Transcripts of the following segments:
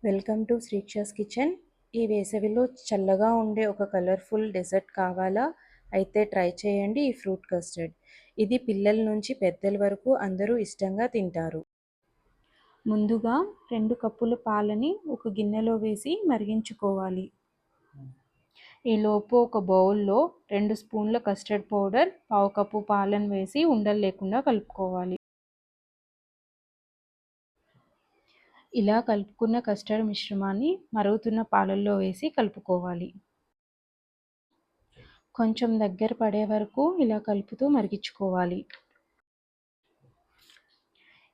Welcome to Srikshas kitchen. ఈ వేసవిలో చల్లగా ఉండే ఒక కలర్ఫుల్ డెజర్ట్ కావాలా? అయితే ట్రై చేయండి ఈ ఫ్రూట్ కస్టర్డ్. ఇది పిల్లల నుంచి పెద్దల వరకు అందరూ ఇష్టంగా తింటారు. ముందుగా 2 కప్పుల పాలని ఒక గిన్నెలో వేసి మరిగించుకోవాలి. ఈలోపు ఒక బౌల్లో 2 స్పూన్ల కస్టర్డ్ పౌడర్, పావు కప్పు పాలను వేసి ఉండలు లేకుండా కలుపుకోవాలి. ఇలా కలుపుకున్న కస్టర్డ్ మిశ్రమాన్ని మరుగుతున్న పాలల్లో వేసి కలుపుకోవాలి. కొంచెం దగ్గర పడే వరకు ఇలా కలుపుతూ మరిగించుకోవాలి.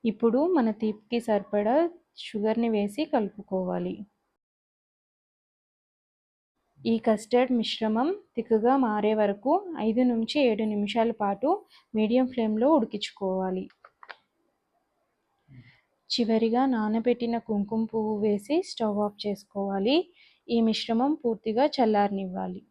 ఇప్పుడు మన తీపికి సరిపడా షుగర్ని వేసి కలుపుకోవాలి. ఈ కస్టర్డ్ మిశ్రమం తిక్కుగా మారే వరకు 5 నుంచి 7 నిమిషాల పాటు మీడియం ఫ్లేమ్లో ఉడికించుకోవాలి. చివరిగా నానబెట్టిన కుంకుమ పువ్వు వేసి స్టవ్ ఆఫ్ చేసుకోవాలి. ఈ మిశ్రమం పూర్తిగా చల్లారనివ్వాలి.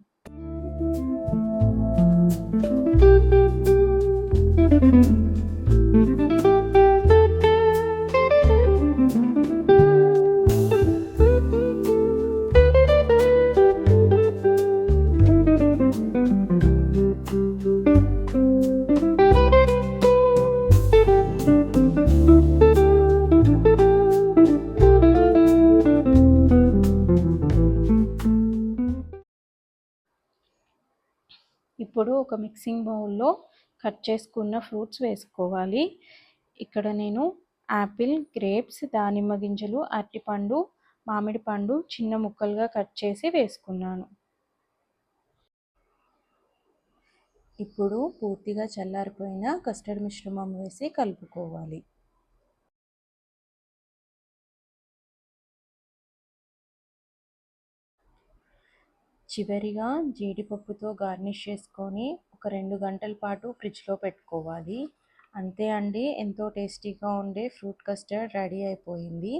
ఇప్పుడు ఒక మిక్సింగ్ బౌల్లో కట్ చేసుకున్న ఫ్రూట్స్ వేసుకోవాలి. ఇక్కడ నేను యాపిల్, గ్రేప్స్, దానిమ్మ గింజలు, అరటిపండు, మామిడి పండు చిన్న ముక్కలుగా కట్ చేసి వేసుకున్నాను. ఇప్పుడు పూర్తిగా చల్లారిపోయిన కస్టర్డ్ మిశ్రమం వేసి కలుపుకోవాలి. చివరిగా జీడిపప్పుతో గార్నిష్ చేసుకొని ఒక 2 గంటల పాటు ఫ్రిడ్జ్లో పెట్టుకోవాలి. అంతే అండి, ఎంతో టేస్టీగా ఉండే ఫ్రూట్ కస్టర్డ్ రెడీ అయిపోయింది.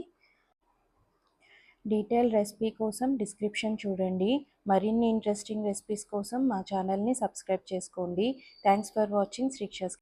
డీటెయిల్ రెసిపీ కోసం డిస్క్రిప్షన్ చూడండి. మరిన్ని ఇంట్రెస్టింగ్ రెసిపీస్ కోసం మా ఛానల్ని సబ్స్క్రైబ్ చేసుకోండి. Thanks for watching Srikshas.